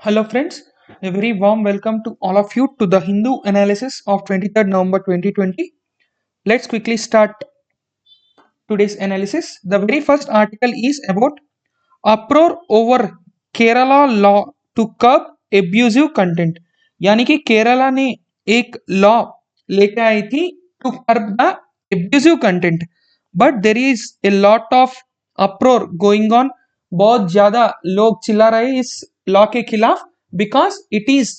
Hello, friends. A very warm welcome to all of you to the Hindu analysis of 23rd November 2020. Let's quickly start today's analysis. The very first article is about uproar over Kerala law to curb abusive content. यानी कि केरला ने एक law लेके आई थी to curb the abusive content but there is a lot of uproar going on. बहुत ज्यादा लोग चिल्ला रहे हैं इस लॉ के खिलाफ because it is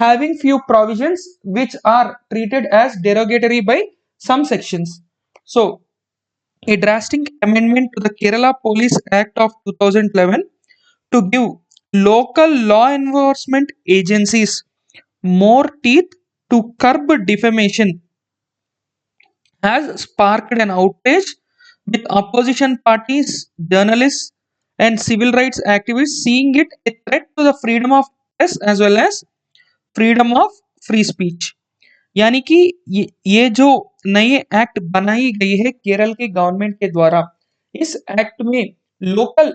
having few provisions which are treated as derogatory by some sections. So, a drastic amendment to the Kerala Police Act of 2011 to give local law enforcement agencies more teeth to curb defamation has sparked an outrage with opposition parties, journalists, and civil rights activists seeing it a threat to the freedom of press as well as freedom of free speech. यानी कि ये जो नई act बनाई गई है केरल के government के द्वारा, इस एक्ट में लोकल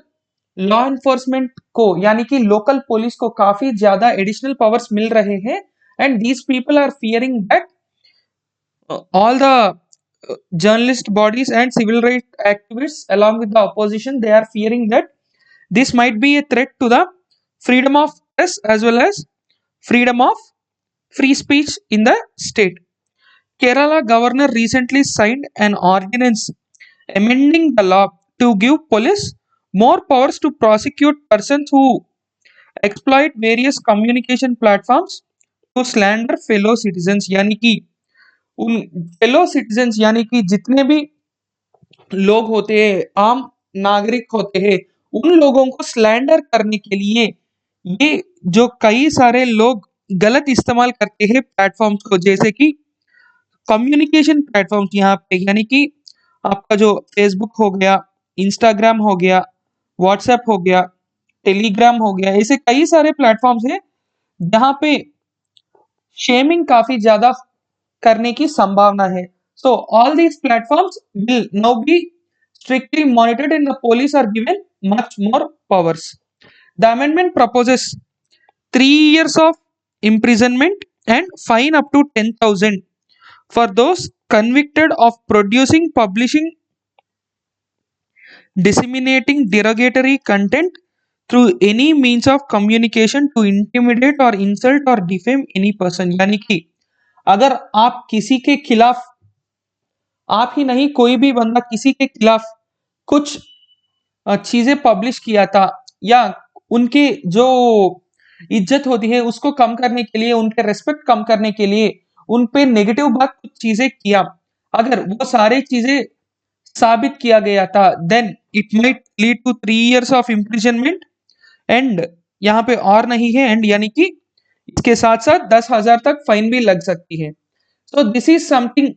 लॉ एनफोर्समेंट को यानी कि लोकल पुलिस को काफी ज्यादा एडिशनल पावर्स मिल रहे हैं and these people are fearing that all the journalist bodies and civil rights activists along with the opposition, they are fearing that this might be a threat to the freedom of press as well as freedom of free speech in the state. Kerala governor recently signed an ordinance amending the law to give police more powers to prosecute persons who exploit various communication platforms to slander fellow citizens. यानी कि उन fellow citizens यानी कि जितने भी लोग होते हैं, आम नागरिक होते हैं, उन लोगों को स्लैंडर करने के लिए ये जो कई सारे लोग गलत इस्तेमाल करते हैं प्लेटफॉर्म्स को, जैसे कि कम्युनिकेशन प्लेटफॉर्म्स यहाँ पे यानी कि आपका जो फेसबुक हो गया, इंस्टाग्राम हो गया, व्हाट्सएप हो गया, टेलीग्राम हो गया, ऐसे कई सारे प्लेटफॉर्म्स हैं जहाँ पे शेमिंग काफी ज्यादा करने की संभावना है. So all these platforms will now be strictly monitored and the police are given much more powers. The amendment proposes 3 years of imprisonment and fine up to 10,000 for those convicted of producing, publishing, disseminating derogatory content through any means of communication to intimidate or insult or defame any person. यानी कि अगर आप किसी के खिलाफ, आप ही नहीं कोई भी बंदा किसी के खिलाफ कुछ चीजें पब्लिश किया था या उनके जो इज्जत होती है उसको कम करने के लिए, उनके रेस्पेक्ट कम करने के लिए उन पे नेगेटिव बात कुछ चीजें किया, अगर वो सारे चीजें साबित किया गया था, then it might lead to 3 years of imprisonment and यहाँ पे और नहीं है एंड यानी कि इसके साथ साथ 10,000 तक फाइन भी लग सकती है. So this is something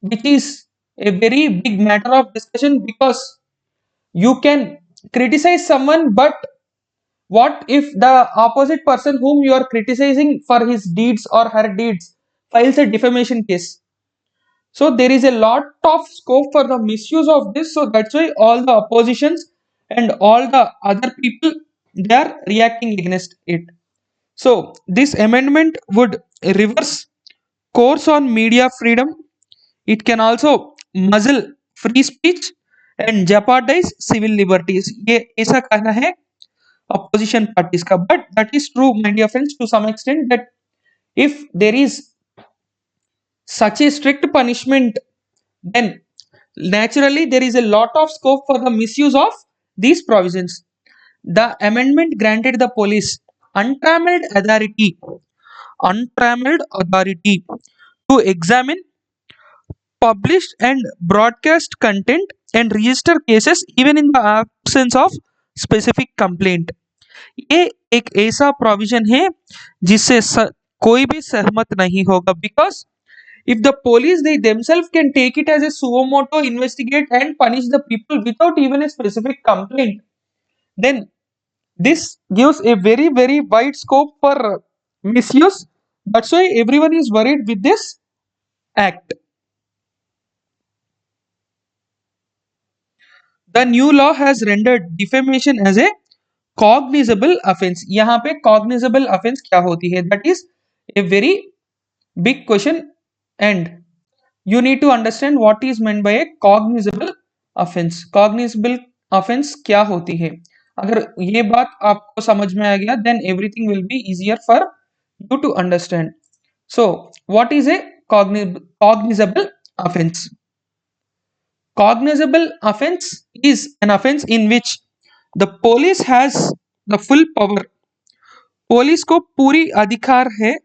which is a very big matter of discussion because you can criticize someone, but what if the opposite person whom you are criticizing for his deeds or her deeds files a defamation case? So there is a lot of scope for the misuse of this. So that's why all the oppositions and all the other people, they are reacting against it. So this amendment would reverse course on media freedom. It can also muzzle free speech and jeopardize civil liberties. ये ऐसा कहना है opposition parties का. But that is true, my dear friends, to some extent, that if there is such a strict punishment, then naturally there is a lot of scope for the misuse of these provisions. The amendment granted the police untrammeled authority, untrammeled authority to examine published and broadcast content and register cases even in the absence of specific complaint. ये एक ऐसा provision है जिससे कोई भी सहमत नहीं होगा, because if the police they themselves can take it as a suo moto, investigate and punish the people without even a specific complaint, then this gives a very very wide scope for misuse. That's why everyone is worried with this act. The new law has rendered defamation as a cognizable offence, यहाँ पे cognizable offence क्या होती है, that is a very big question and you need to understand what is meant by a cognizable offense. cognizable offense क्या होती है, अगर ये बात आपको समझ में आ गया then everything will be easier for you to understand. So what is a cognizable offense? Cognizable offense is an offense in which the police has the full power, police को पूरी अधिकार है,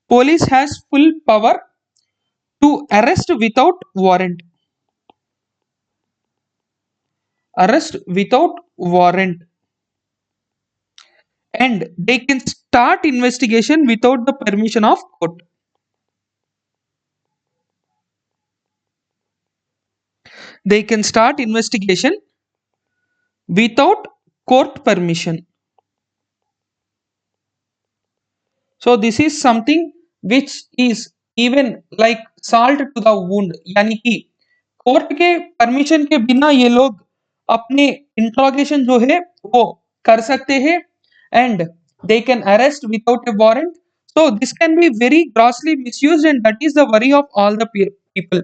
police has full power to arrest without warrant, arrest without warrant, and they can start investigation without the permission of court. They can start investigation without court permission. So this is something which is even like salt to the wound, यानी कि court के permission के बिना ये लोग अपने interrogation जो है वो कर सकते हैं and they can arrest without a warrant. So this can be very grossly misused and that is the worry of all the people.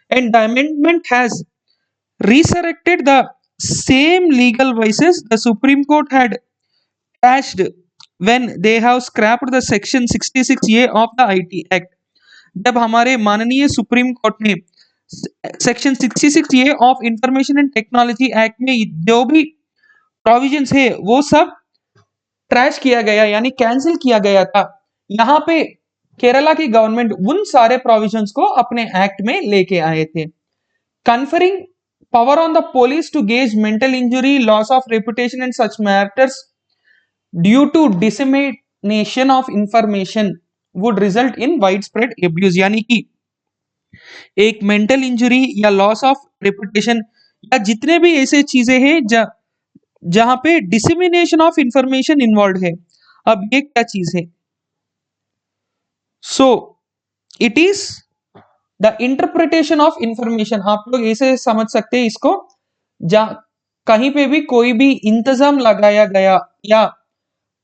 And the amendment has resurrected the same legal vices the Supreme Court had patched when they have scrapped the section 66A of the IT Act. जब हमारे माननीय supreme court ने section 66A of information and technology act में जो भी provisions है वो सब ट्रैश किया गया यानी कैंसिल किया गया था, यहाँ पे केरला की गवर्नमेंट उन सारे प्रोविजंस को अपने एक्ट में लेके आए थे. Conferring power on the police to gauge mental injury, loss of reputation and such matters due to dissemination of information would result in widespread abuse. यानी कि एक मेंटल इंजरी या लॉस ऑफ रेपुटेशन या जितने भी ऐसे चीजें हैं जहां पे डिसेमिनेशन ऑफ इंफॉर्मेशन इन्वॉल्व है. अब ये क्या चीज है? So it is the interpretation of information. आप लोग ऐसे समझ सकते हैं इसको, जहां कहीं पे भी कोई भी इंतजाम लगाया गया या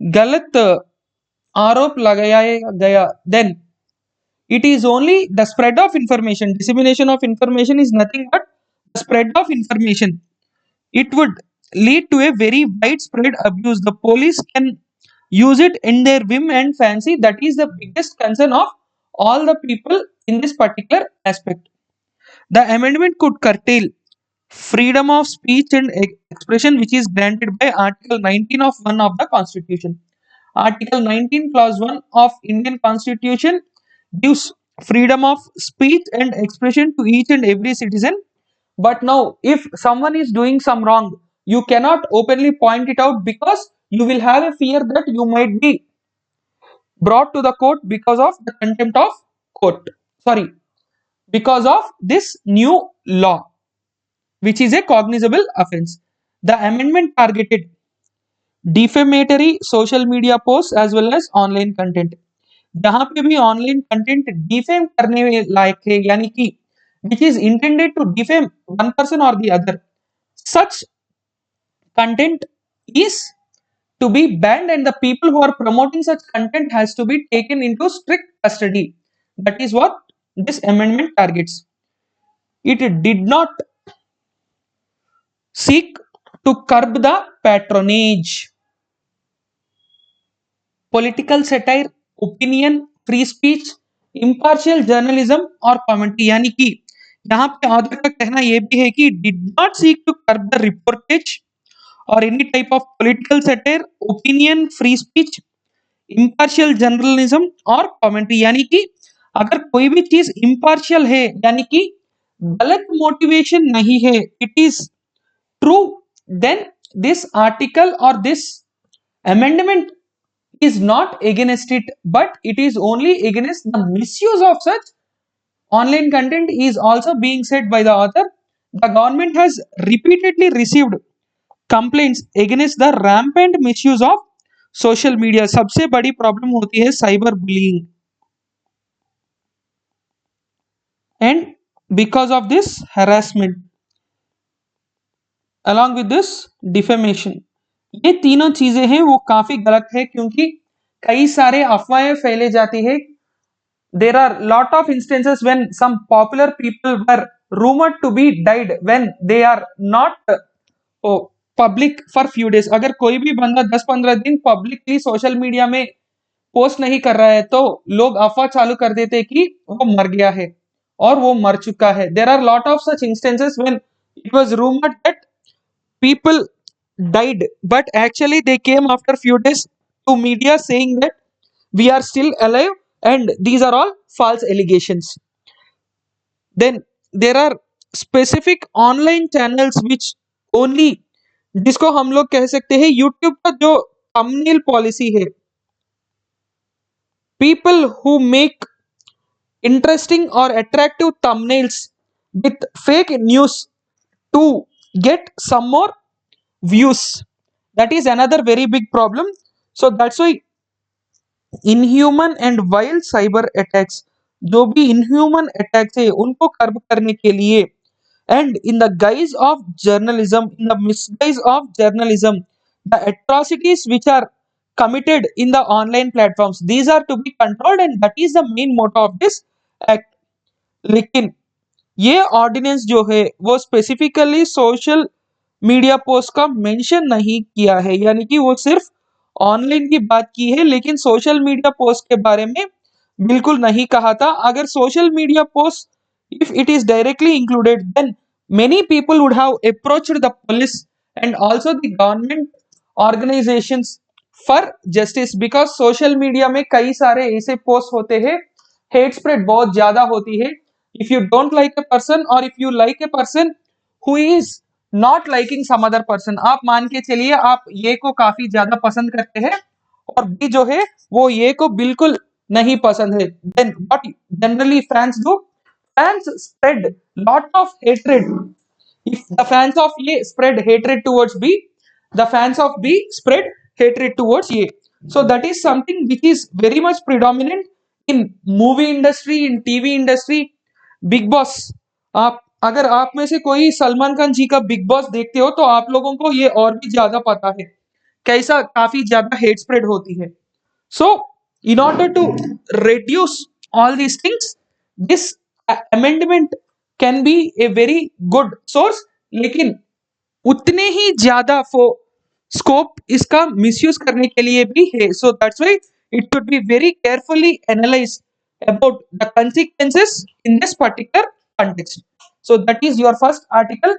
गलत आरोप लगाया गया, then it is only the spread of information. Dissemination of information is nothing but the spread of information. It would lead to a very widespread abuse. The police can use it in their whim and fancy. That is the biggest concern of all the people in this particular aspect. The amendment could curtail freedom of speech and expression which is granted by Article 19 of 1 of the Constitution. Article 19 clause 1 of Indian Constitution gives freedom of speech and expression to each and every citizen. But now if someone is doing some wrong, you cannot openly point it out because you will have a fear that you might be brought to the court because of the contempt of court, sorry, because of this new law which is a cognizable offense. The amendment targeted defamatory social media posts as well as online content. जहां पे भी online content defame करने लायक है यानी कि which is intended to defame one person or the other, such content is to be banned and the people who are promoting such content has to be taken into strict custody. That is what this amendment targets. It did not seek to curb the patronage, political satire, opinion, free speech, impartial journalism और commentary. यानी कि यहाँ पे author का कहना यह भी है कि did not seek to curb the reportage और any type of political satire, opinion, free speech, impartial journalism और कमेंट्री. यानी कि अगर कोई भी चीज इम्पार्शियल है यानी कि गलत मोटिवेशन नहीं है, it is true, then this article और this amendment is not against it, but it is only against the misuse of such online content is also being said by the author. The government has repeatedly received complaints against the rampant misuse of social media. सबसे बड़ी problem होती है cyber bullying, and because of this harassment along with this defamation, ये तीनों चीजें हैं वो काफी गलत है, क्योंकि कई सारे अफवाहें फैले जाती है। There are lot of instances when some popular people were rumored to be died when they are not public for few days. अगर कोई भी बंदा 10-15 दिन पब्लिकली सोशल मीडिया में पोस्ट नहीं कर रहा है तो लोग अफवाह चालू कर देते हैं कि वो मर गया है और वो मर चुका है। There are lot of such instances when it was rumored that people died, but actually they came after few days to media saying that we are still alive and these are all false allegations. Then there are specific online channels which only, जिसको हम लोग कह सकते हैं YouTube का जो thumbnail policy है, people who make interesting or attractive thumbnails with fake news to get some more views, that is another very big problem. So that's why inhuman and wild cyber attacks, जो भी inhuman attacks है उनको कर्ब करने के लिए, and in the guise of journalism, in the misguise of journalism, the atrocities which are committed in the online platforms, these are to be controlled and that is the main motto of this act. लेकिन ये ordinance जो है वो specifically social media post का mention नहीं किया है, यानी कि वो सिर्फ ऑनलाइन की बात की है लेकिन सोशल मीडिया पोस्ट के बारे में बिल्कुल नहीं कहा था। अगर social media post if it is directly included then many people would have approached the police and also the government organizations for justice, because social media में कई सारे ऐसे पोस्ट होते हैं, हेट स्प्रेड बहुत ज्यादा होती है। if you don't like a person or if you like a person who is not liking some other person, आप मान के चलिए आप ये को काफी ज्यादा पसंद करते हैं और बी जो है वो ये को बिल्कुल नहीं पसंद है, then what generally fans do, fans spread lot of hatred. If the fans of A spread hatred towards B, the fans of B spread hatred towards A. So that is something which is very much predominant in movie industry, in TV industry. Big boss, आप अगर आप में से कोई सलमान खान जी का big boss देखते हो तो आप लोगों को ये और भी ज्यादा पता है कैसा काफी ज्यादा हेट स्प्रेड होती है। So in order to reduce all these things, this amendment can be a very good source, लेकिन उतने ही ज्यादा स्कोप इसका मिसयूज करने के लिए भी है। So that's why it should be very carefully analyse about the consequences in this particular context. So that is your first article.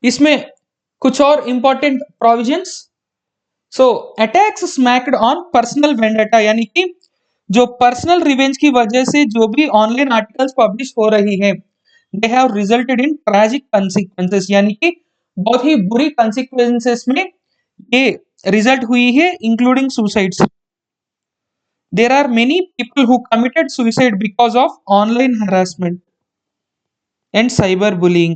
इसमें कुछ और important provisions. So attacks smacked on personal vendetta, यानी कि जो पर्सनल रिवेंज की वजह से जो भी ऑनलाइन आर्टिकल्स पब्लिश हो रही है, they have resulted in tragic consequences, यानी कि बहुत ही बुरी कंसिक्वेंसेस में ये रिजल्ट हुई है, including suicides. There are many people who committed suicide because of online harassment and cyber bullying,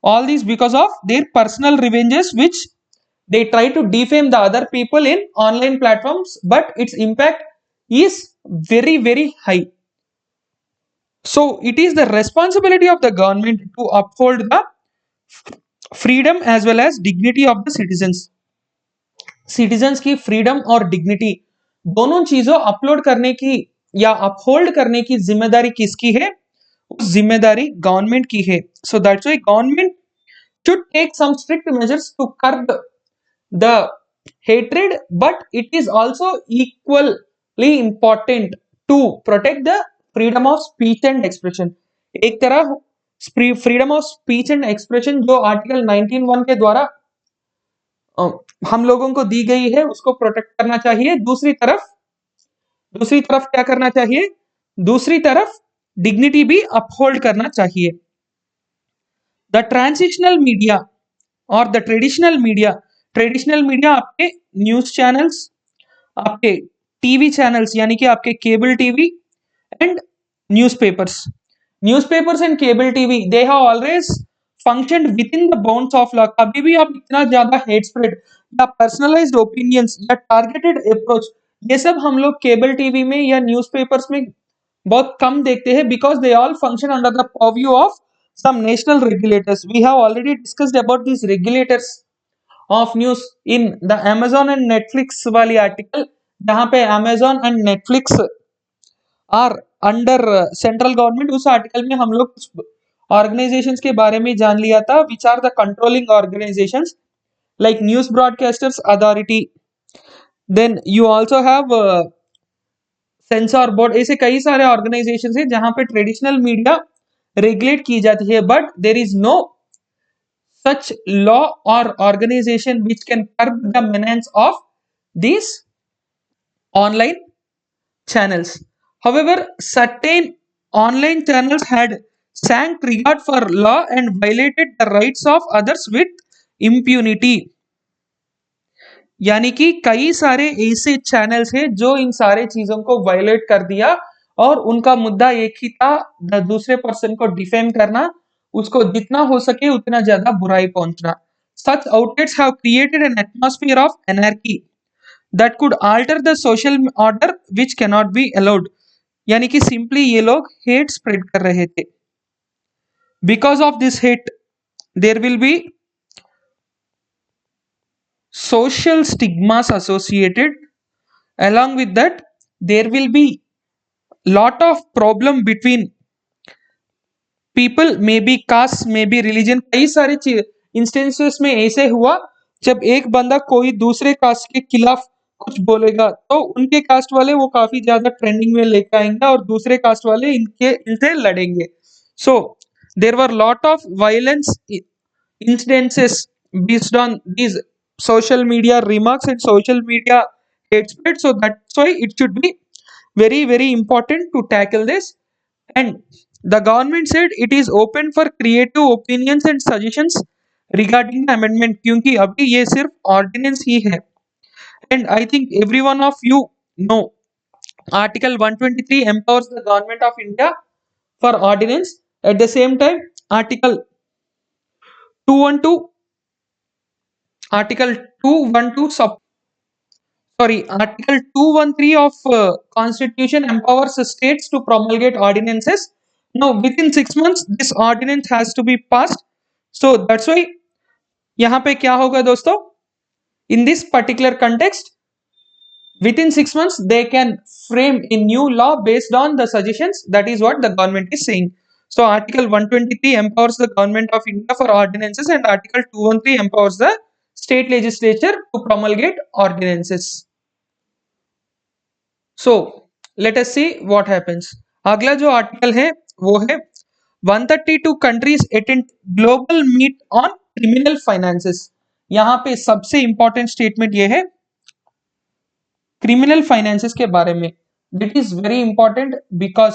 all these because of their personal revenges which they try to defame the other people in online platforms, but its impact is very very high. So it is the responsibility of the government to uphold the freedom as well as dignity of the citizens. Citizens की freedom और dignity दोनों चीजों upload करने की या uphold करने की जिम्मेदारी किसकी है? उस जिम्मेदारी गवर्नमेंट की है। So that's why government should take some strict measures to curb the hatred, but it is also equally important to protect the freedom of speech and expression. एक तरह freedom of speech and expression जो article 19(1) के द्वारा हम लोगों को दी गई है उसको प्रोटेक्ट करना चाहिए। दूसरी तरफ क्या करना चाहिए? दूसरी तरफ डिग्निटी भी अपहोल्ड करना चाहिए। द ट्रांजिशनल मीडिया और द ट्रेडिशनल मीडिया आपके न्यूज चैनल्स, आपके टीवी चैनल्स यानी कि आपके cable TV and newspapers and cable TV, they have always functioned with in the bounds of law. कभी भी आप इतना ज्यादा हेट स्प्रेड या पर्सनलाइज्ड ओपिनियंस या टारगेटेड अप्रोच, ये सब हम लोग केबल टीवी में या न्यूज़पेपर्स में बहुत कम देखते हैं, because they all function under the purview of some national regulators. We have already discussed about these regulators of news in the Amazon and Netflix वाली article, जहाँ पे Amazon and Netflix are under central government. उस article में हम लोग कुछ organizations के बारे में जान लिया था, which are the controlling organizations like News Broadcasters Authority. Then you also have sensor board. ऐसे कई सारे ऑर्गेनाइजेशन है जहां पे ट्रेडिशनल मीडिया रेगुलेट की जाती है, but there is no such law और organisation which can curb the menace of these online channels. However, certain online channels had sank regard for law and violated the rights of others with impunity. यानी कि कई सारे ऐसे channels हैं जो इन सारे चीजों को वायलेट कर दिया और उनका मुद्दा एक ही था, दूसरे पर्सन को डिफेम करना, उसको जितना हो सके उतना ज्यादा बुराई पहुंचना. Such outlets have created an atmosphere of anarchy that could alter the social order which cannot be allowed. यानी कि सिंपली ये लोग हेट स्प्रेड कर रहे थे. Because of this hate there will be social stigmas associated. Along with that, there will be lot of problem between people, may be caste, may be religion. कई सारे instances में ऐसे हुआ जब एक बंदा कोई दूसरे कास्ट के खिलाफ कुछ बोलेगा तो उनके कास्ट वाले वो काफी ज्यादा ट्रेंडिंग में लेकर आएंगे और दूसरे कास्ट वाले इनसे लड़ेंगे. So there were lot of violence incidences based on these social media remarks and social media hate spread. So that's why it should be very important to tackle this. And the government said it is open for creative opinions and suggestions regarding the amendment, क्योंकि अभी ये सिर्फ ordinance ही है. And I think every one of you know Article 123 empowers the government of India for ordinance. At the same time, Article 212 Article 212 Article 213 of Constitution empowers the states to promulgate ordinances. Now, within 6 months, this ordinance has to be passed. So that's why यहाँ पे क्या होगा दोस्तों? In this particular context, within 6 months, they can frame a new law based on the suggestions. That is what the government is saying. So Article 123 empowers the government of India for ordinances, and Article 213 empowers the state legislature to promulgate ordinances. So let us see what happens. अगला जो article है वो है 132 countries attend global meet on criminal finances. यहाँ पे सबसे important statement ये है क्रिमिनल फाइनेंसेस के बारे में. This is very important because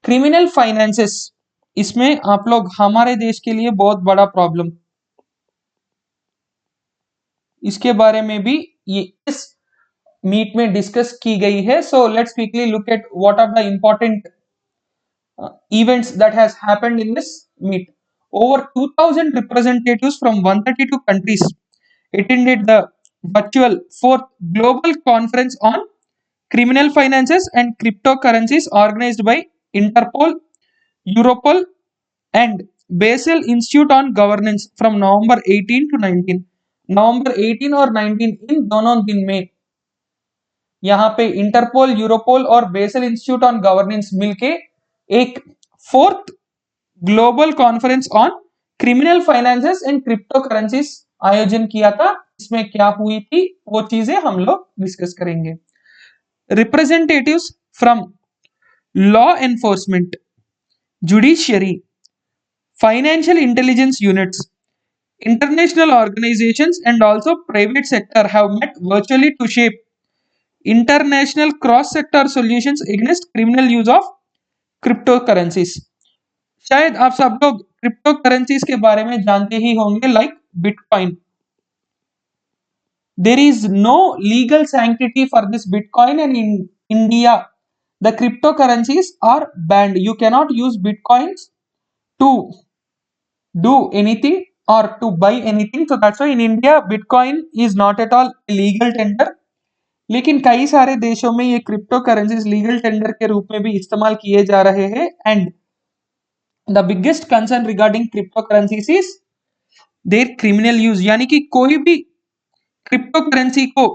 criminal finances, इसमें आप लोग हमारे देश के लिए बहुत बड़ा प्रॉब्लम, इसके बारे में भी ये इस मीट में डिस्कस की गई है. So let's quickly look at what are the important events that has happened in this meet. Over 2000 representatives from 132 countries attended the virtual 4th global conference on criminal finances and cryptocurrencies organized by Interpol, Europol and Basel Institute on Governance from November 18 to 19. November 18 और 19 इन दोनों दिन में यहाँ पे interpole, Europol और basal institute on governance मिलके एक 4th global conference on criminal finances and crypto currencies आयोजन किया था. इसमें क्या हुई थी वो चीजें हम लोग डिस्कस करेंगे. Representatives from law enforcement, judiciary, financial intelligence units, international organizations and also private sector have met virtually to shape international cross sector solutions against criminal use of cryptocurrencies. शायद आप सब लोग क्रिप्टो करेंसीज के बारे में जानते ही होंगे, like bitcoin. There is no legal sanctity for this bitcoin and in India the crypto currencies are banned. You cannot use bitcoins to do anything or to buy anything. So that's why in India Bitcoin is not at all legal tender. लेकिन कई सारे देशों में ये crypto currencies legal tender के रूप में भी इस्तेमाल किए जा रहे हैं. And the biggest concern regarding crypto currencies is their criminal use, यानी कि कोई भी क्रिप्टो करेंसी को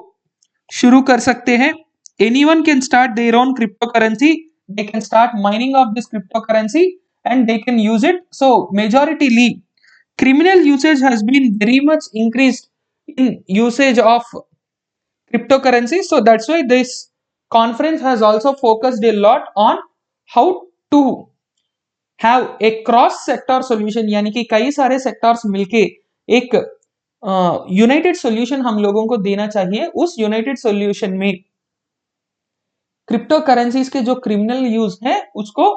शुरू कर सकते हैं. Anyone can start their own crypto currency, they can start mining of this crypto currency and they can use it. So majoritarily criminal usage has been very much increased in usage of cryptocurrency. So that's why this conference has also focused a lot on how to have a cross sector solution, यानी कि कई सारे sectors मिलके एक United solution हम लोगों को देना चाहिए. उस यूनाइटेड सॉल्यूशन में क्रिप्टो करेंसीज के जो क्रिमिनल यूज है उसको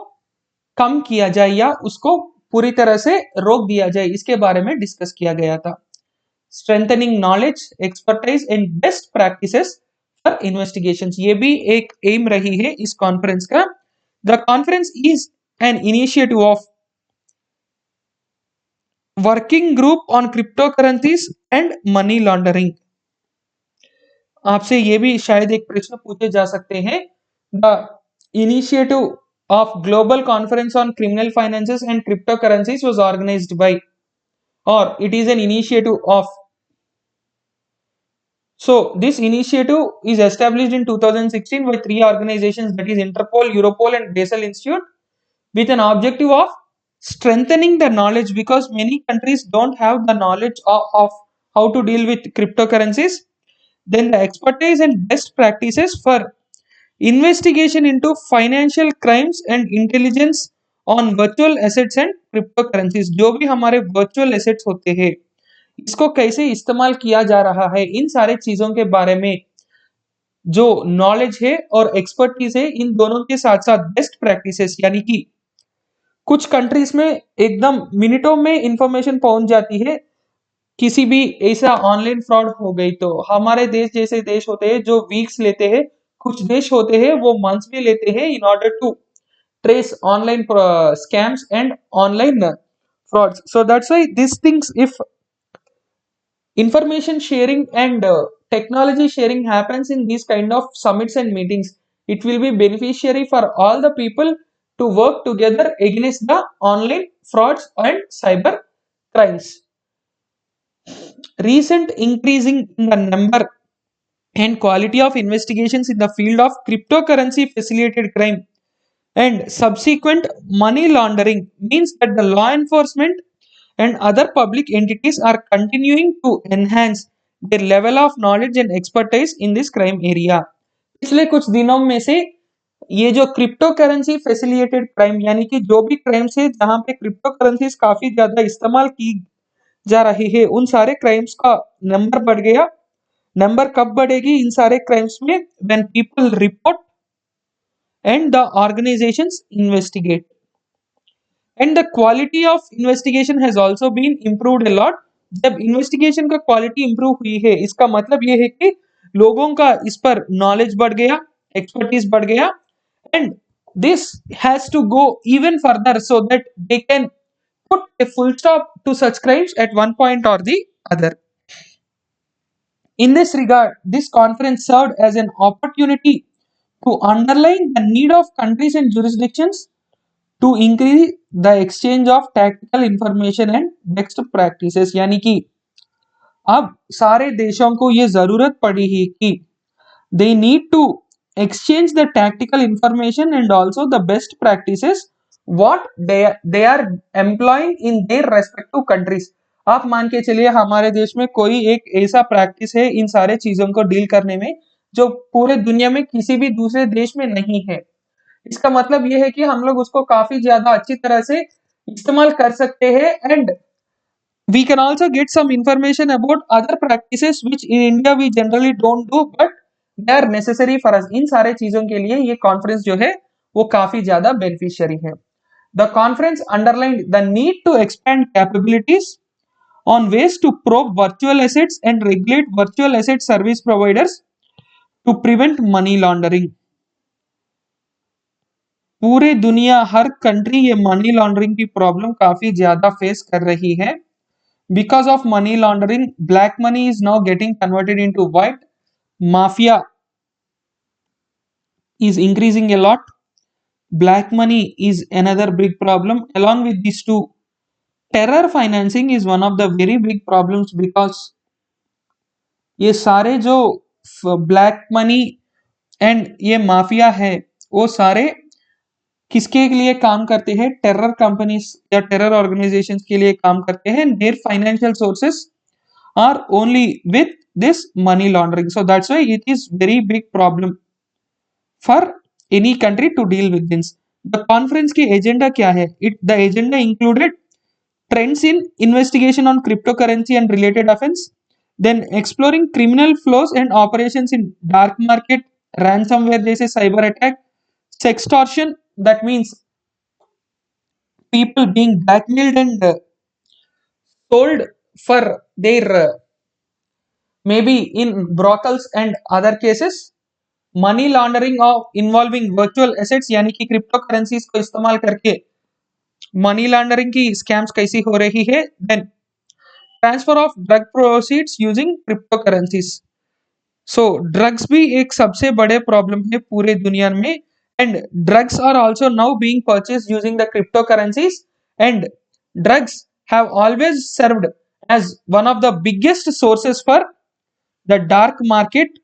कम किया जाए या उसको पूरी तरह से रोक दिया जाए, इसके बारे में डिस्कस किया गया था. Strengthening knowledge, expertise and best practices for investigations, ये भी एक एम रही है इस कॉन्फ्रेंस का. The conference is an initiative of working group on crypto currencies and money laundering. आपसे ये भी शायद एक प्रश्न पूछे जा सकते हैं. The initiative of global conference on criminal finances and cryptocurrencies was organized by, or it is an initiative of. So this initiative is established in 2016 by three organizations, that is Interpol, Europol and Basel Institute, with an objective of strengthening the knowledge, because many countries don't have the knowledge of how to deal with cryptocurrencies. Then the expertise and best practices for investigation into financial crimes and intelligence on virtual assets and cryptocurrencies. जो भी हमारे virtual assets होते हैं इसको कैसे इस्तेमाल किया जा रहा है, इन सारे चीजों के बारे में जो नॉलेज है और एक्सपर्टीज है, इन दोनों के साथ साथ बेस्ट प्रैक्टिसेस, यानी कि कुछ कंट्रीज में एकदम मिनटों में इंफॉर्मेशन पहुंच जाती है. किसी भी ऐसा ऑनलाइन फ्रॉड हो गई तो हमारे देश जैसे देश होते हैं जो वीक्स लेते हैं, कुछ देश होते हैं वो मंथ्स भी लेते हैं in order to trace online scams and online frauds. So that's why these things, if information sharing and technology sharing happens in these kind of summits and meetings, it will be beneficiary for all the people to work together against the online frauds and cyber crimes. Recent increasing in the number and quality of investigations in the field of cryptocurrency facilitated crime and subsequent money laundering means that the law enforcement and other public entities are continuing to enhance their level of knowledge and expertise in this crime area. पिछले कुछ दिनों में से ये जो crypto currency facilitated crime, यानी कि जो भी क्राइम्स है जहां पे क्रिप्टो करेंसीज काफी ज्यादा इस्तेमाल की जा रही है, उन सारे क्राइम्स का नंबर बढ़ गया. नंबर कब बढ़ेगी इन सारे क्राइम्स में? When people report and the organisations investigate. And the quality of investigation has also been improved a lot. जब इन्वेस्टिगेशन का क्वालिटी इंप्रूव हुई है, इसका मतलब ये है कि लोगों का इस पर नॉलेज बढ़ गया, एक्सपर्टीज बढ़ गया, and this has to go even further so that they can put a full stop to such crimes at one point or the other. In this regard, this conference served as an opportunity to underline the need of countries and jurisdictions to increase the exchange of tactical information and best practices. यानी कि अब सारे देशों को ये जरूरत पड़ी है कि they need to exchange the tactical information and also the best practices what they are employing in their respective countries. आप मान के चलिए हमारे देश में कोई एक ऐसा प्रैक्टिस है इन सारे चीजों को डील करने में जो पूरे दुनिया में किसी भी दूसरे देश में नहीं है. इसका मतलब यह है कि हम लोग उसको काफी ज्यादा अच्छी तरह से इस्तेमाल कर सकते हैं. And we can also get some information about other practices which in India we generally don't do but they are necessary for us. इन सारे चीजों के लिए ये कॉन्फ्रेंस जो है वो काफी ज्यादा बेनिफिशियरी है. The conference underlined the need to expand capabilities on ways to probe virtual assets and regulate virtual asset service providers to prevent money laundering. पूरे दुनिया हर कंट्री ये मनी लॉन्ड्रिंग की प्रॉब्लम काफी ज्यादा फेस कर रही है. Because of money laundering, black money is now getting converted into white. Mafia is increasing a lot. Black money is another big problem. Along with these two, terror financing is one of the very big problems because ये सारे जो black money and ये mafia है वो सारे किसके लिए काम करते हैं? टेरर कंपनीज या टेरर ऑर्गेनाइजेशंस के लिए काम करते हैं. Their financial sources are only with this money laundering. So that's why it is very big problem for any country to deal with this. The conference की एजेंडा क्या है? The agenda included trends in investigation on cryptocurrency and related offense, then exploring criminal flows and operations in dark market, ransomware जैसे cyber attack, sextortion, that means people being blackmailed and sold for their maybe in brothels and other cases, money laundering of involving virtual assets यानी कि crypto currencies को इस्तेमाल करके money laundering की scams कैसी हो रही है. Then transfer of drug proceeds using crypto currencies. So drugs भी एक सबसे बड़े प्रॉब्लम है पूरे दुनिया में and drugs are also now being purchased using the crypto currencies and drugs have always served as one of the biggest sources for the dark market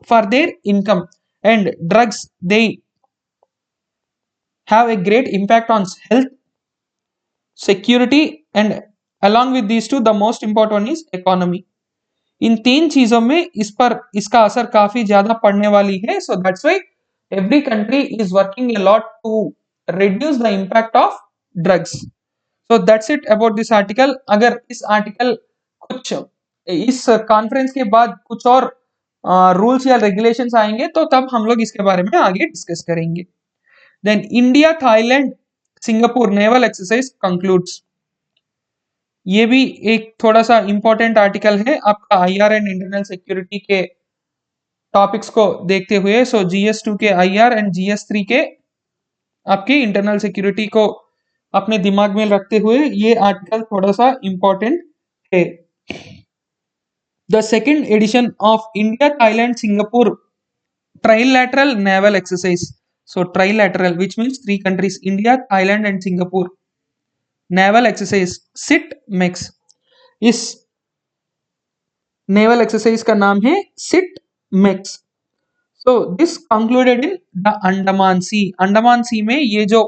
for their income. And drugs, they have a great impact on health, security, and along with these two the most important one is economy. इन तीन चीजों में इस पर इसका असर काफी ज्यादा पड़ने वाली है. So that's why every country is working a lot to reduce the impact of drugs. So that's it about this article. अगर इस आर्टिकल कुछ इस कॉन्फ्रेंस के बाद कुछ और रूल्स या रेगुलेशंस आएंगे तो तब हम लोग इसके बारे में आगे डिस्कस करेंगे. Then India Thailand Singapore naval exercise concludes. ये भी एक थोड़ा सा इंपॉर्टेंट आर्टिकल है आपका आईआर एंड इंटरनल सिक्योरिटी के टॉपिक्स को देखते हुए. सो GS2 के आईआर एंड GS3 के आपके इंटरनल सिक्योरिटी को अपने दिमाग में रखते हुए ये आर्टिकल थोड़ा सा इंपॉर्टेंट है. The second edition of India Thailand Singapore trilateral naval exercise. So trilateral which means 3 countries India Thailand and Singapore naval exercise SITMEX. इस नेवल एक्सरसाइज का नाम है SITMEX. So this concluded in the Andaman Sea. Andaman Sea में ये जो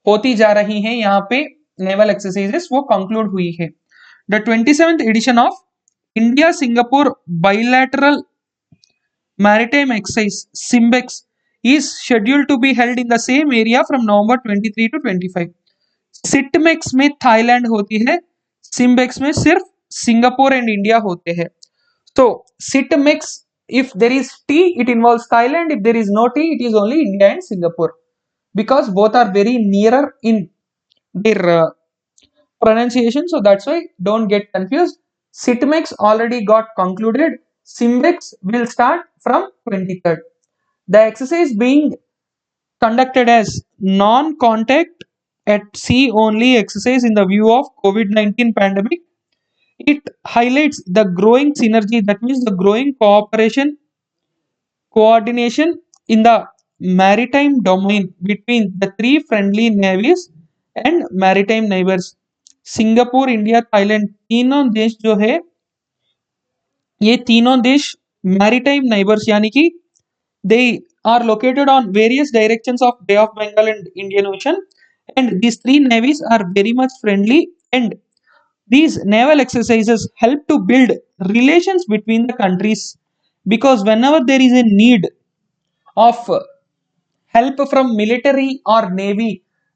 होती जा रही हैं यहाँ पे नेवल एक्सरसाइजेस वो कंक्लूड हुई है. The 27th edition of India Singapore bilateral maritime exercise SIMBEX is scheduled to be held in the same area from November 23 to 25. सिटमेक्स में थाईलैंड होती है, सिम्बेक्स में सिर्फ सिंगापुर एंड इंडिया होते हैं. तो सिटमेक्स if there is T it involves Thailand, if there is no T it is only India and Singapore because both are very nearer in their pronunciation. So that's why don't get confused. Sitmex already got concluded. Simbex will start from 23rd. The exercise being conducted as non-contact at sea only exercise in the view of COVID-19 pandemic. It highlights the growing synergy, that means the growing cooperation, coordination in the maritime domain between the 3 friendly navies and maritime neighbors. Singapore, India, Thailand तीनों देश जो है ये तीनों देश maritime neighbours यानी कि they are located on various directions of Bay of Bengal and Indian Ocean, and these 3 navies are very much friendly, and these naval exercises help to build relations between the countries because whenever there is a need of help from military or navy,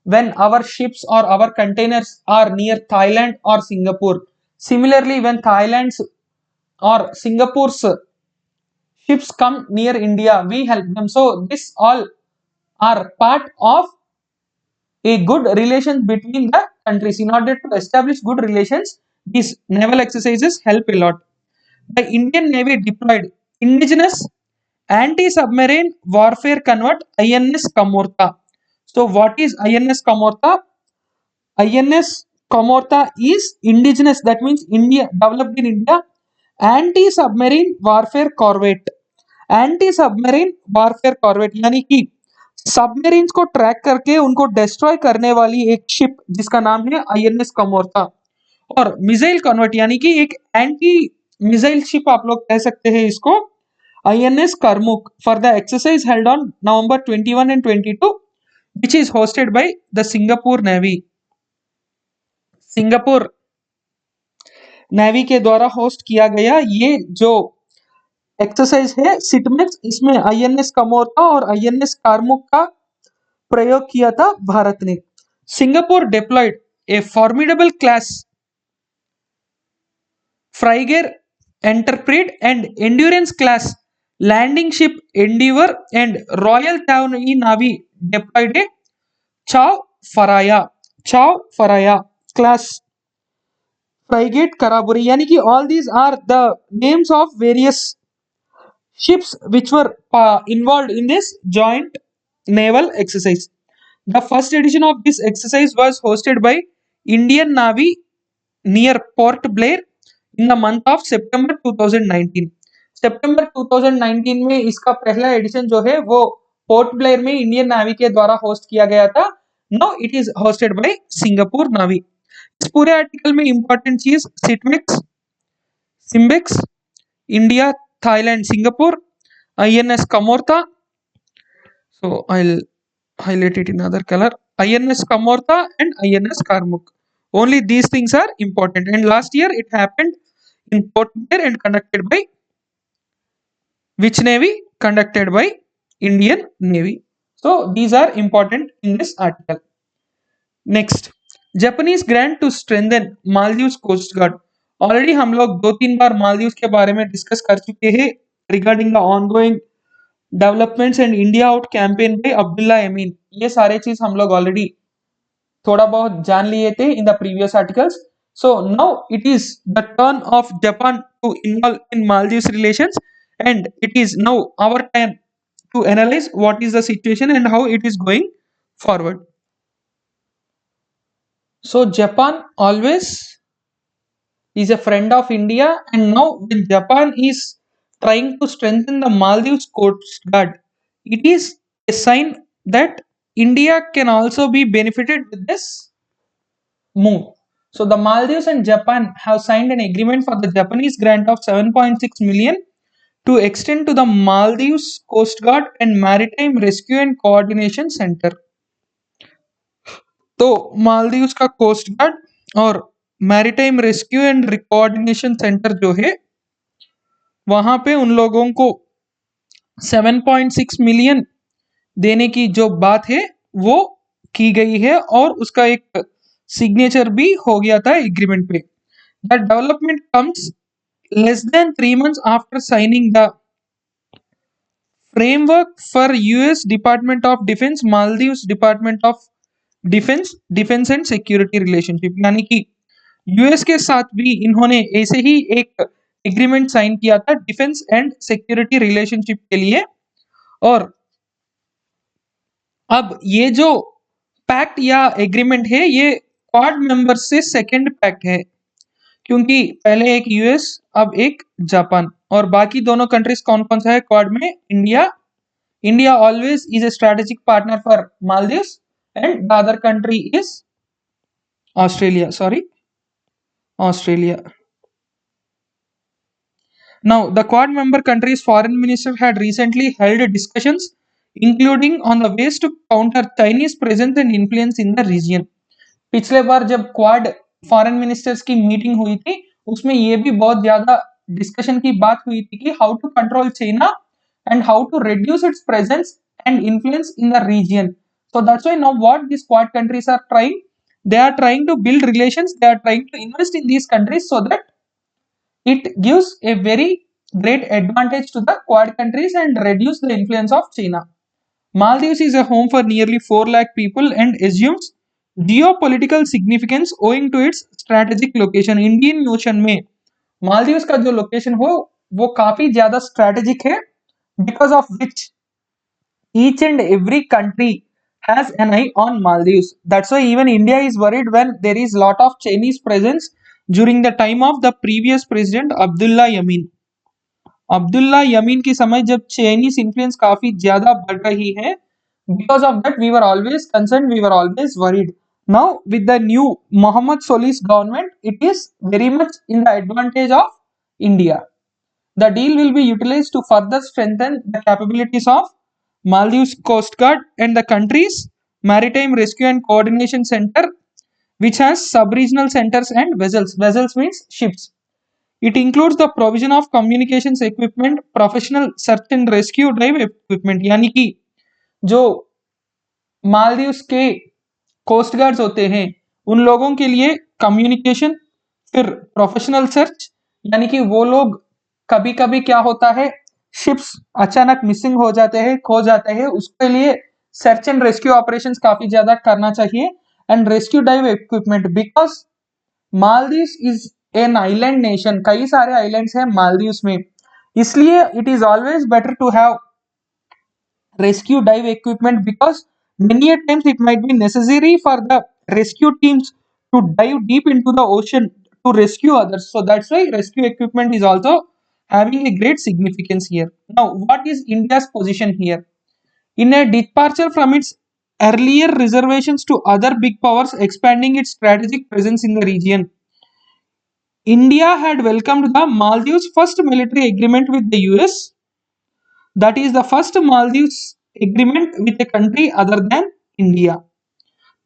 when our ships or our containers are near Thailand or Singapore, similarly when Thailand's or Singapore's ships come near India, we help them. So this all are part of a good relations between the countries. In order to establish good relations, these naval exercises help a lot. The Indian Navy deployed indigenous anti-submarine warfare convert INS Kamorta. So what is INS Kamorta? INS Kamorta is indigenous, that means India, developed in India, anti-submarine warfare corvette. Anti submarine warfare corvette यानी कि submarines को track करके उनको destroy करने वाली एक ship जिसका नाम है आईएनएस कमोर्ता, और मिसाइल कन्वर्ट यानी कि एक एंटी मिसाइल शिप आप लोग कह सकते हैं इसको, INS Karmuk, for the exercise held on November 21 and 22, which is hosted by the Singapore Navy. Singapore navy के द्वारा होस्ट किया गया ये जो एक्सरसाइज है सिटमेक्स, इसमें आईएनएस कमोर्ता और आईएनएस कारमुक का प्रयोग किया था भारत ने। Singapore deployed a Formidable class frigate Intrepid and Endurance class landing ship Endeavour and Royal Thai Navy deployed a Chao Phraya class frigate Kraburi, यानी कि all these are the names of various ships which were involved in this joint naval exercise. The first edition of this exercise was hosted by Indian Navy near Port Blair in the month of September 2019. सितंबर 2019 में इसका पहला edition जो है वो पोर्ट ब्लेयर में Indian Navy के द्वारा होस्ट किया गया था। Now it is hosted by Singapore Navy. इस पूरे आर्टिकल में इंपॉर्टेंट चीज SITMEX, SIMBEX, India, Thailand, Singapore, INS Kamorta. So I'll highlight it in other color. INS Kamorta and INS Karmuk. Only these things are important. And last year it happened in Port Blair and conducted by which navy? Conducted by Indian Navy. So these are important in this article. Next, Japanese grant to strengthen Maldives Coast Guard. Already हम लोग 2-3 बार मालदीव्स के बारे में discuss कर चुके हैं regarding the ongoing developments and India out campaign पे अब्दुल्ला यमीन, ये सारे चीज हम लोग ऑलरेडी थोड़ा बहुत जान लिए थे in the previous articles. So now it is the turn of Japan to involve in Maldives relations and it is now our time to analyse what is the situation and how it is going forward. So Japan always is a friend of India, and now when Japan is trying to strengthen the Maldives Coast Guard, it is a sign that India can also be benefited with this move. So the Maldives and Japan have signed an agreement for the Japanese grant of 7.6 million to extend to the Maldives Coast Guard and Maritime Rescue and Coordination Center. तो मालदीव्स का coast guard और maritime rescue and coordination centre जो है वहां पे उन लोगों को 7.6 मिलियन देने की जो बात है वो की गई है और उसका एक सिग्नेचर भी हो गया था एग्रीमेंट पे। The development comes less than 3 months after signing the framework for US Department of Defense Maldives Department of defence and security relationship, यानी कि यूएस के साथ भी इन्होंने ऐसे ही एक एग्रीमेंट साइन किया था डिफेंस एंड सिक्योरिटी रिलेशनशिप के लिए। और अब ये जो पैक्ट या एग्रीमेंट है ये क्वाड मेंबर्स से सेकंड पैक्ट है, क्योंकि पहले एक यूएस अब एक जापान, और बाकी दोनों कंट्रीज कौन कौन सा है क्वाड में? India always is a strategic partner for Maldives and the other country is Australia. Now the quad member countries foreign minister had recently held discussions including on the ways to counter Chinese presence and influence in the region. पिछले बार जब quad foreign ministers की meeting हुई थी उसमें ये भी बहुत ज्यादा डिस्कशन की बात हुई थी कि how to control China and how to reduce its presence and influence in the region. So that's why now what these quad countries are trying, they are trying to build relations, they are trying to invest in these countries so that it gives a very great advantage to the quad countries and reduce the influence of China. Maldives is a home for nearly 4 lakh people and assumes geopolitical significance owing to its strategic location. Indian Ocean में मालदीव्स का जो location हो वो काफी ज्यादा strategic है, because of which each and every country has an eye on Maldives. That's why even India is worried when there is lot of Chinese presence during the time of the previous president Abdullah Yamin. Abdullah Yamin के समय जब Chinese influence काफी ज्यादा बढ़ रही है, Because of that, we were always concerned, we were always worried. Now with the new Mohammad Soli's government, it is very much in the advantage of India. The deal will be utilized to further strengthen the capabilities of Maldives Coast Guard and the country's Maritime Rescue and Coordination Center, which has sub-regional centers and vessels. Vessels means ships. It includes the provision of communications equipment, professional search and rescue dive equipment, यानी कि जो मालदीव्स के coast guards होते हैं उन लोगों के लिए कम्युनिकेशन, फिर प्रोफेशनल सर्च, यानी कि वो लोग कभी कभी क्या होता है शिप्स अचानक मिसिंग हो जाते हैं, खो जाते हैं, उसके लिए सर्च एंड रेस्क्यू ऑपरेशंस काफी ज्यादा करना चाहिए। And rescue dive equipment, because Maldives is an island nation, कई सारे आइलैंड्स हैं मालदीव्स में, इसलिए it is always better to have rescue dive equipment because many a times it might be necessary for the rescue teams to dive deep into the ocean to rescue others. So that's why rescue equipment is also having a great significance here. Now what is India's position here? In a departure from its earlier reservations to other big powers expanding its strategic presence in the region, India had welcomed the Maldives first military agreement with the US, that is the first Maldives agreement with a country other than India.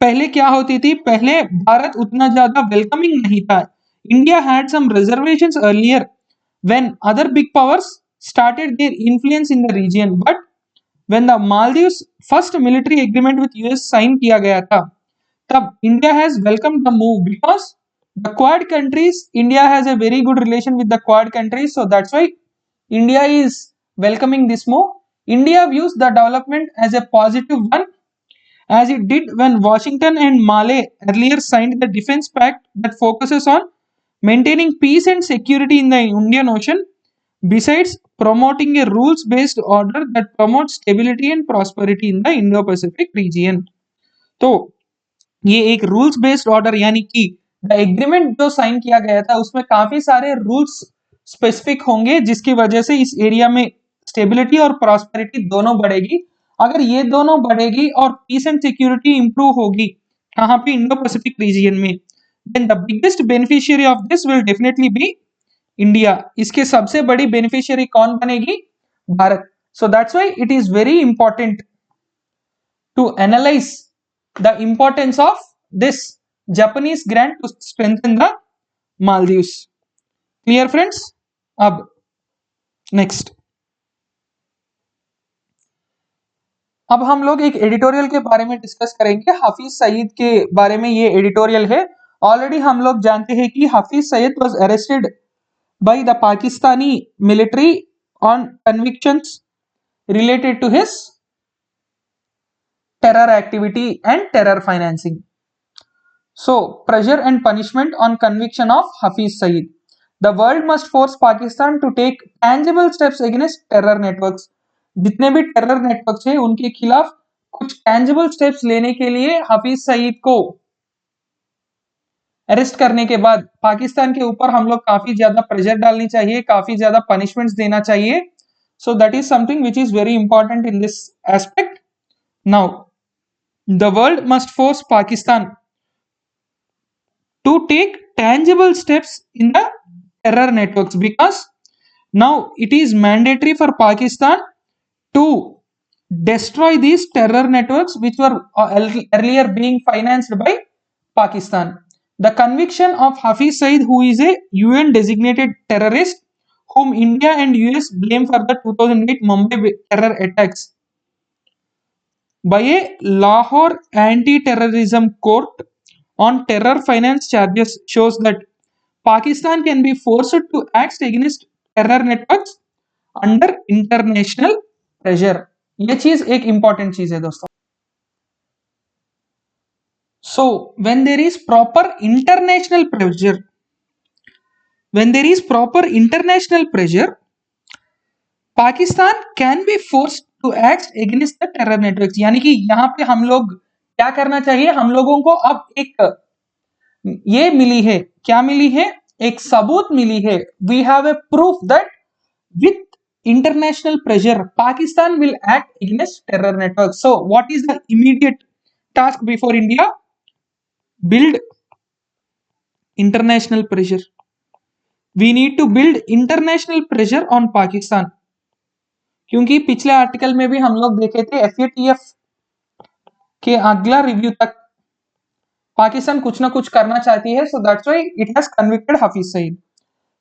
पहले क्या होती थी, पहले भारत उतना ज्यादा welcoming नहीं था. India had some reservations earlier when other big powers started their influence in the region, but when the Maldives first military agreement with US sign किया गया था, तब India has welcomed the move because the Quad countries, India has a very good relation with the Quad countries, so that's why India is welcoming this move. India views the development as a positive one, as it did when Washington and Male earlier signed the defense pact that focuses on maintaining peace and security in the Indian Ocean, besides promoting a rules-based order that promotes stability and prosperity in the Indo-Pacific region. तो ये एक rules based order यानी कि the agreement जो sign किया गया था उसमें काफी सारे रूल्स स्पेसिफिक होंगे जिसकी वजह से इस एरिया में स्टेबिलिटी और प्रॉस्पेरिटी दोनों बढ़ेगी. अगर ये दोनों बढ़ेगी और पीस एंड सिक्योरिटी इंप्रूव होगी कहाँ पे, इंडो पैसिफिक रीजन में, then the biggest beneficiary of this will definitely be India. इसके सबसे बड़ी बेनिफिशियरी कौन बनेगी, Bharat. So that's why it is very important to analyze the importance of this Japanese grant to strengthen the Maldives. Clear friends? अब next, अब हम लोग एक एडिटोरियल के बारे में डिस्कस करेंगे. हाफिज सईद के बारे में ये एडिटोरियल है. ऑलरेडी हम लोग जानते हैं कि Hafiz Saeed was arrested by the Pakistani military on convictions related to his terror activity and terror financing. So, pressure and punishment on conviction of Hafiz Saeed. The world must force Pakistan to take tangible steps against terror networks. जितने भी terror networks हैं उनके खिलाफ कुछ tangible steps लेने के लिए हाफिज सईद को अरेस्ट करने के बाद पाकिस्तान के ऊपर हम लोग काफी ज्यादा प्रेशर डालनी चाहिए, काफी ज्यादा पनिशमेंट्स देना चाहिए. So that is something which is very important in this aspect. Now, the world must force Pakistan to take tangible steps in the terror networks because now it is mandatory for Pakistan to destroy these terror networks which were earlier being financed by Pakistan. The conviction of Hafiz Saeed, who is a UN designated terrorist whom India and US blame for the 2008 Mumbai terror attacks, by a Lahore anti-terrorism court on terror finance charges, shows that Pakistan can be forced to act against terror networks under international pressure. ये चीज एक important चीज है दोस्तों. So when there is proper international pressure, Pakistan can be forced to act against the terror networks. यानी कि यहाँ पे हम लोग क्या करना चाहिए, हम लोगों को अब एक ये मिली है, क्या मिली है, एक सबूत मिली है. We have a proof that with international pressure, Pakistan will act against terror networks. So, what is the immediate task before India? Build international pressure. We need to build international pressure on Pakistan. क्योंकि पिछले article में भी हम लोग देखे थे FATF के अगला रिव्यू तक पाकिस्तान कुछ ना कुछ करना चाहती है, so that's why it has convicted Hafiz Saeed.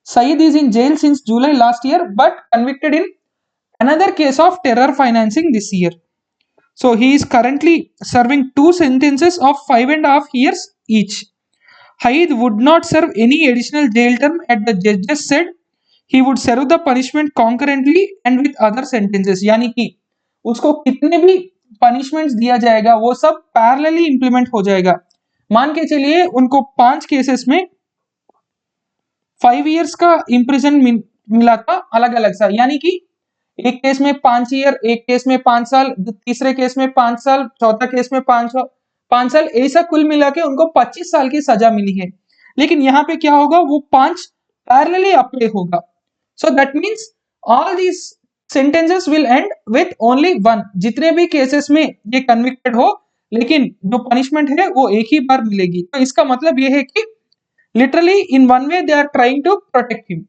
Saeed is in jail since July last year, but convicted in another case of terror financing this year. So he is currently serving 2 sentences of 5.5 years each. Haid would not serve any additional jail term, as the judges said. He would serve the punishment concurrently and with other sentences. यानी कि उसको कितने भी punishments दिया जाएगा वो सब parallelly implement हो जाएगा. मान के चलिए उनको 5 केसेस में 5 इयर्स का इम्प्रिजन मिला था अलग अलग सा, यानी कि एक केस में 5 ईयर, एक केस में 5 साल, तीसरे केस में 5 साल, चौथा केस में 5 साल, ऐसा कुल मिला के उनको 25 साल की सजा मिली है. लेकिन यहाँ पे क्या होगा, वो 5 पैरेलली अप्लाई होगा. So that means all these sentences will and with only 1. जितने भी केसेस में ये कन्विक्टेड हो, लेकिन जो पनिशमेंट है वो एक ही बार मिलेगी. तो इसका मतलब ये है कि literally in one way they are trying to protect him.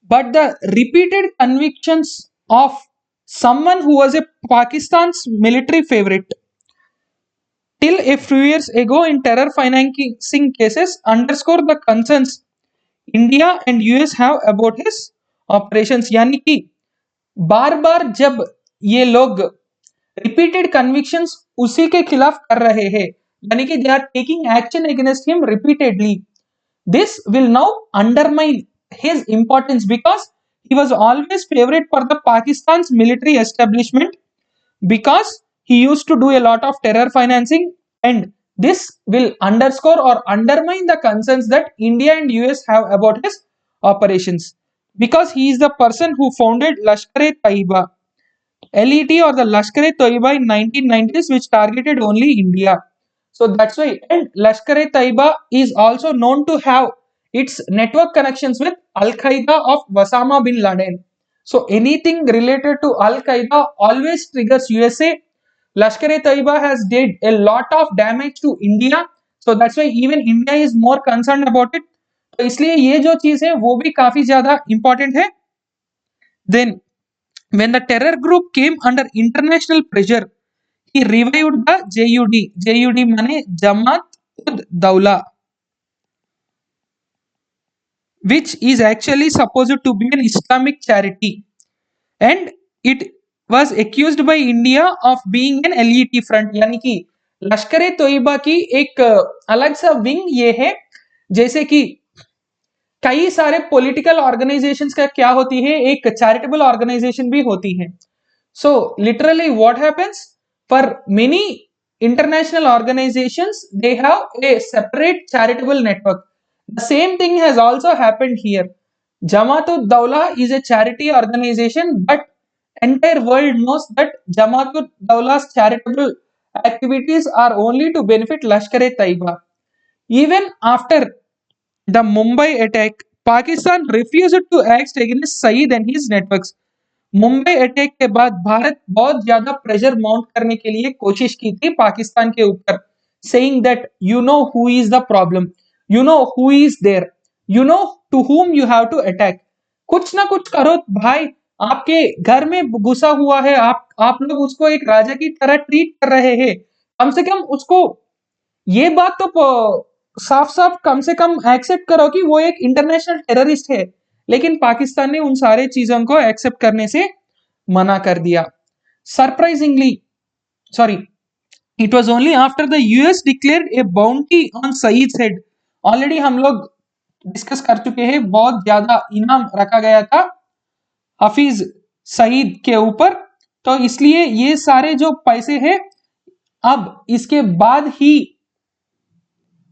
But the repeated convictions of someone who was a Pakistan's military favorite till a few years ago in terror financing cases underscore the concerns India and US have about his operations. यानी कि बार बार जब ये लोग repeated convictions उसी के खिलाफ कर रहे हैं, यानी कि they are taking action against him repeatedly, this will now undermine his importance because he was always favorite for the Pakistan's military establishment because he used to do a lot of terror financing, and this will underscore or undermine the concerns that India and US have about his operations because he is the person who founded Lashkar-e-Taiba, LET or the Lashkar-e-Taiba in 1990s, which targeted only India. So that's why, and Lashkar-e-Taiba is also known to have its network connections with Al-Qaeda of Osama bin Laden. So anything related to Al-Qaeda always triggers USA. Lashkar-e-Taiba has did a lot of damage to India. So that's why even India is more concerned about it. तो इसलिए ये जो चीज है वो भी काफी ज्यादा important है. Then when the terror group came under international pressure, he revived the JUD. JUD माने Jamaat-ud-Dawla, which is actually supposed to be an Islamic charity, and it was accused by India of being an LET front. यानी कि लश्कर ए तोयबा की एक अलग सा wing ये है, जैसे कि कई सारे पॉलिटिकल ऑर्गेनाइजेशंस का क्या होती है, एक चैरिटेबल ऑर्गेनाइजेशन भी होती है. So literally what happens for many international organizations, they have a separate charitable network. The same thing has also happened here. Jamaat-ud-Dawla is a charity organization, but entire world knows that Jamaat-ud-Dawla's charitable activities are only to benefit Lashkar-e-Taiba. Even after the Mumbai attack, Pakistan refused to act against Saeed and his networks. Mumbai attack के बाद भारत बहुत ज्यादा pressure mount करने के लिए कोशिश की थी पाकिस्तान के ऊपर, saying that you know who is the problem, you know who is there, you know to whom you have to attack. कुछ ना कुछ करो भाई, आपके घर में घुसा हुआ है, आप लोग उसको एक राजा की तरह ट्रीट कर रहे हैं, कम से कम उसको ये बात तो साफ साफ कम से कम एक्सेप्ट करो कि वो एक इंटरनेशनल टेररिस्ट है. लेकिन पाकिस्तान ने उन सारे चीजों को एक्सेप्ट करने से मना कर दिया. Surprisingly, sorry, it was only after the US declared a bounty on Saeed head. Already हम लोग डिस्कस कर चुके हैं, बहुत ज्यादा इनाम रखा गया था हफीज सईद के ऊपर, तो इसलिए ये सारे जो पैसे हैं अब इसके बाद ही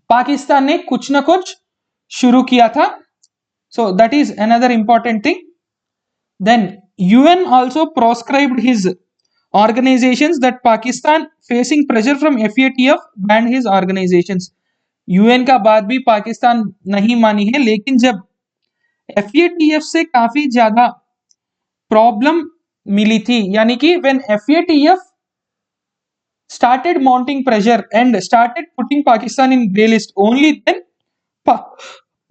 पाकिस्तान ने कुछ ना कुछ शुरू किया था. So that is another important thing. Then UN also proscribed his organizations that Pakistan facing pressure from FATF banned his organizations. UN का बात भी पाकिस्तान नहीं मानी है, लेकिन जब FATF से काफी ज्यादा प्रॉब्लम मिली थी, यानी कि when FATF started mounting pressure and started putting Pakistan in grey list, only then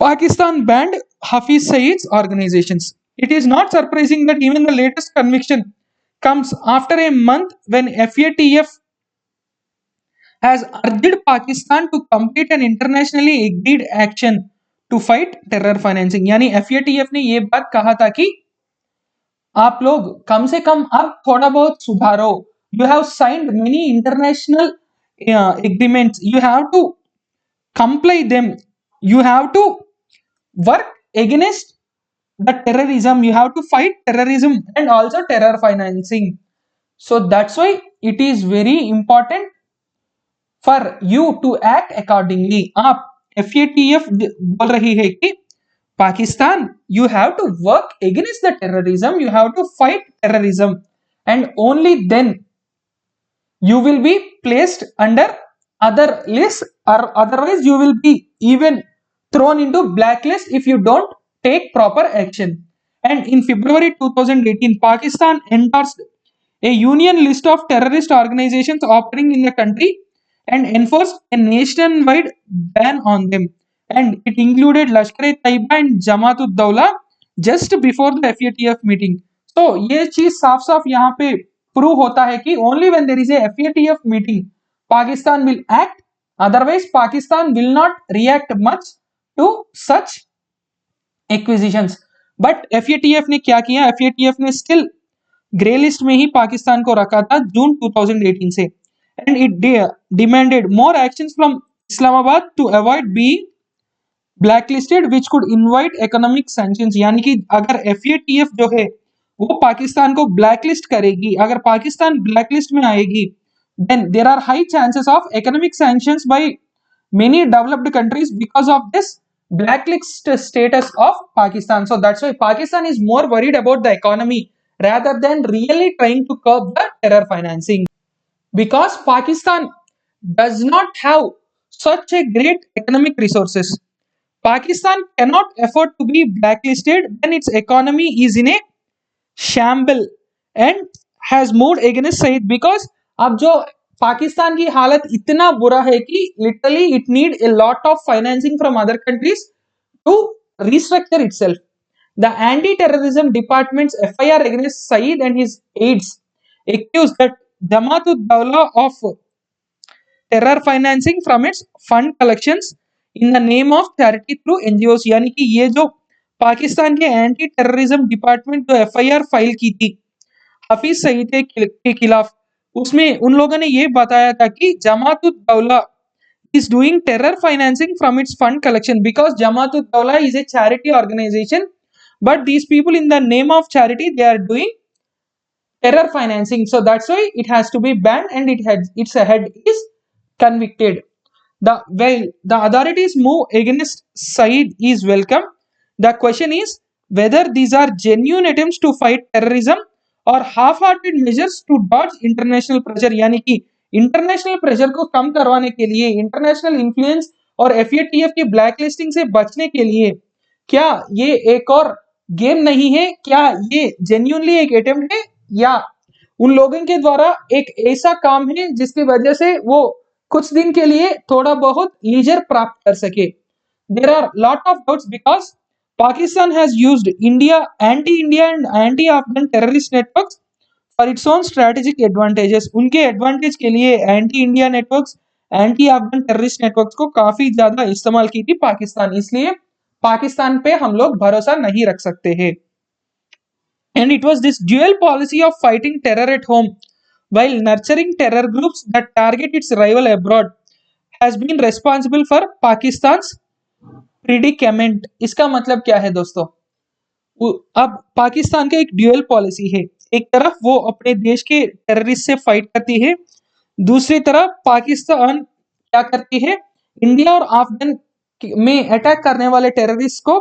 Pakistan banned Hafiz Saeed's organizations. It is not surprising that even the latest conviction comes after a month when FATF has urged Pakistan to complete an internationally agreed action to fight terror financing. यानी FATF ने ये बात कहा था कि आप लोग कम से कम अब थोड़ा बहुत सुधारो. You have signed many international agreements. You have to comply them. You have to work against the terrorism. You have to fight terrorism and also terror financing. So that's why it is very important for you to act accordingly. आप FATF बोल रही है कि Pakistan, you have to work against the terrorism, you have to fight terrorism, and only then you will be placed under other list, or otherwise you will be even thrown into blacklist if you don't take proper action. And in February 2018, Pakistan endorsed a union list of terrorist organizations operating in the country and enforced a nationwide ban on them. And it included Lashkar-e-Taiba and Jamaat-ud-Dawla just before the FATF meeting. तो ये चीज साफ साफ यहाँ पे prove होता है कि only when there is a FATF meeting, Pakistan will act. Otherwise, Pakistan will not react much to such acquisitions. But FATF ने क्या किया? FATF ने still ग्रे लिस्ट में ही पाकिस्तान को रखा था जून 2018 से. And it demanded more actions from Islamabad to avoid being blacklisted which could invite economic sanctions. यानी कि अगर FATF जो है वो पाकिस्तान को ब्लैकलिस्ट करेगी, अगर पाकिस्तान ब्लैकलिस्ट में आएगी, then there are high chances of economic sanctions by many developed countries because of this blacklist status of Pakistan. So that's why Pakistan is more worried about the economy rather than really trying to curb the terror financing. Because Pakistan does not have such a great economic resources, Pakistan cannot afford to be blacklisted when its economy is in a shamble and has moved against Saeed. Because अब जो पाकिस्तान की हालत इतना बुरा है कि literally it need a lot of financing from other countries to restructure itself. The anti-terrorism department's FIR against Saeed and his aides accused that Jamaat-ud-Dawla of terror financing from its fund collections in the name of charity through NGOs. यानी कि ये जो पाकिस्तान के anti terrorism department जो FIR file की थी हफीज सईद के खिलाफ, उसमें उन लोगों ने ये बताया था कि जमात-उद-दौला is doing terror financing from its fund collection, because Jamaat-ud-Dawla is a charity organization, but these people in the name of charity they are doing terror financing. So that's why it has to be banned and its head is convicted. The authorities move against Saeed is welcome. The question is whether these are genuine attempts to fight terrorism और half-hearted measures to dodge international pressure. यानी कि international pressure को कम करवाने के लिए, international influence और FATF की blacklisting से बचने के लिए क्या ये एक और गेम नहीं है? क्या ये जेन्युइनली एक अटेम्प्ट है, या उन लोगों के द्वारा एक ऐसा काम है जिसकी वजह से वो कुछ दिन के लिए थोड़ा बहुत लीजर प्राप्त कर सके? There are lot of doubts because Pakistan has used anti-India and anti-Afghan terrorist networks for its own strategic advantages. उनके एडवांटेज के लिए एंटी-इंडिया नेटवर्क्स, एंटी-अफगान टेररिस्ट नेटवर्क्स को काफी ज्यादा इस्तेमाल की थी पाकिस्तान. इसलिए पाकिस्तान पे हम लोग भरोसा नहीं रख सकते हैं. And it was this dual policy of fighting terror at home while nurturing terror groups that target its rival abroad has been responsible for Pakistan's predicament. इसका मतलब क्या है दोस्तों? अब पाकिस्तान का एक ड्यूअल पॉलिसी है. एक तरफ वो अपने देश के टेररिस्ट से फाइट करती है, दूसरी तरफ पाकिस्तान क्या करती है? इंडिया और अफगान में अटैक करने वाले टेररिस्ट को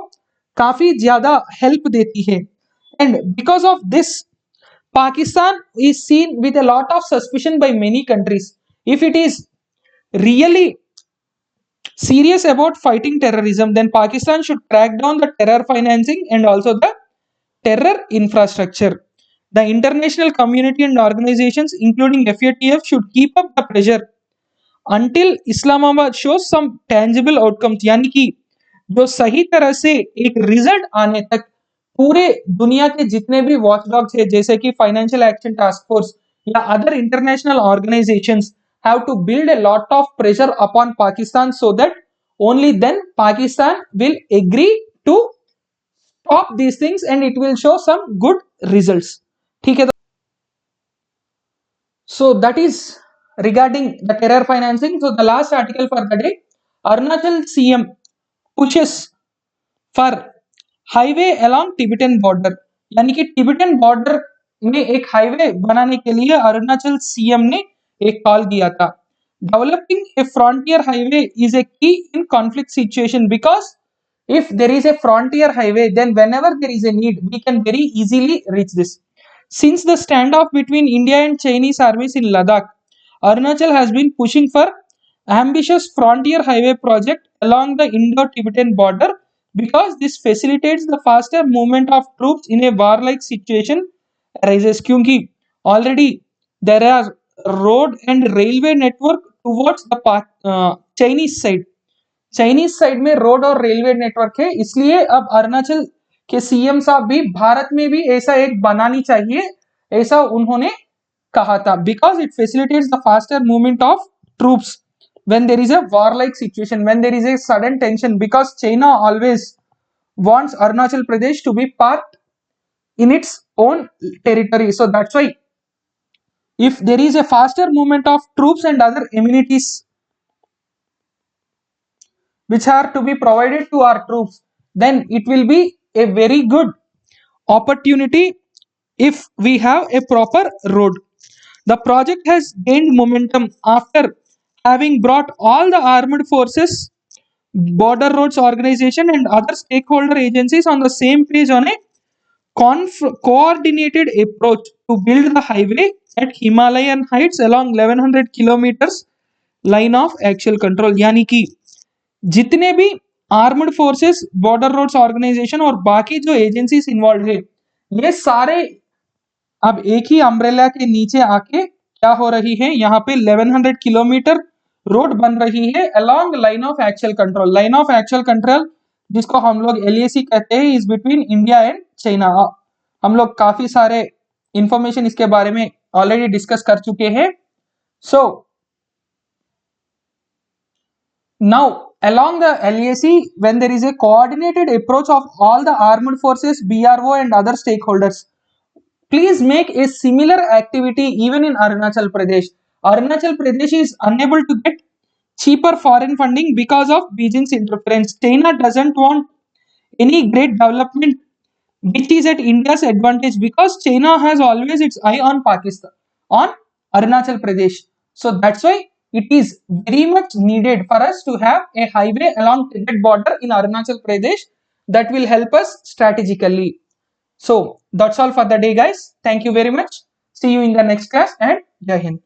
काफी ज्यादा हेल्प देती है. And because of this Pakistan is seen with a lot of suspicion by many countries. If it is really serious about fighting terrorism, then Pakistan should crack down the terror financing and also the terror infrastructure. The international community and organizations, including FATF, should keep up the pressure until Islamabad shows some tangible outcomes. यानी कि जो सही तरह से एक result आने तक पूरे दुनिया के जितने भी वॉचडॉग्स है, जैसे कि फाइनेंशियल एक्शन टास्क फोर्स या other international organisations, have to build a lot of pressure upon Pakistan, so that only then Pakistan will agree to stop these things and it will show some good results. ठीक है, so that is regarding the terror financing. So the last article for the day, Arunachal CM pushes for highway along Tibetan border, यानी कि Tibetan border में एक highway बनाने के लिए Arunachal CM ने एक कॉल किया था. Developing a frontier highway is a key in conflict situation, because if there is a frontier highway, then whenever there is a need, we can very easily reach this. Since the standoff between India and Chinese armies in Ladakh, Arunachal has been pushing for ambitious frontier highway project along the Indo-Tibetan border, because this facilitates the faster movement of troops in a war-like situation arises. क्योंकि already there are road and railway network towards the Chinese side. Chinese side में road और railway network है, इसलिए अब अरुणाचल के CM साहब भी भारत में भी ऐसा एक बनानी चाहिए, ऐसा उन्होंने कहा था, because it facilitates the faster movement of troops when there is a war like situation, when there is a sudden tension, because China always wants Arunachal Pradesh to be part in its own territory. So that's why if there is a faster movement of troops and other amenities which are to be provided to our troops, then it will be a very good opportunity if we have a proper road. The project has gained momentum after having brought all the armed forces, border roads organization and other stakeholder agencies on the same page on a coordinated approach to build the highway at Himalayan heights along 1100 kilometers line of actual control. यानी कि जितने भी armed forces, border roads organisation और बाकी जो agencies involve है, ये सारे अब एक ही अम्ब्रेला के नीचे आके क्या हो रही है, यहाँ पे 1100 किलोमीटर रोड बन रही है along line of actual control. Line of actual control जिसको हम लोग LAC कहते हैं, is between India and China. हम लोग काफी सारे इंफॉर्मेशन इसके बारे में ऑलरेडी डिस्कस कर चुके हैं. सो now along the LAC, when there is a coordinated approach of all the armed forces, BRO and other stakeholders, please make a similar activity even in Arunachal Pradesh. Arunachal Pradesh is unable to get cheaper foreign funding because of Beijing's interference. China doesn't want any great development which is at India's advantage, because China has always its eye on Pakistan, on Arunachal Pradesh. So that's why it is very much needed for us to have a highway along Tibet border in Arunachal Pradesh that will help us strategically. So that's all for the day, guys. Thank you very much. See you in the next class, and Jai Hind.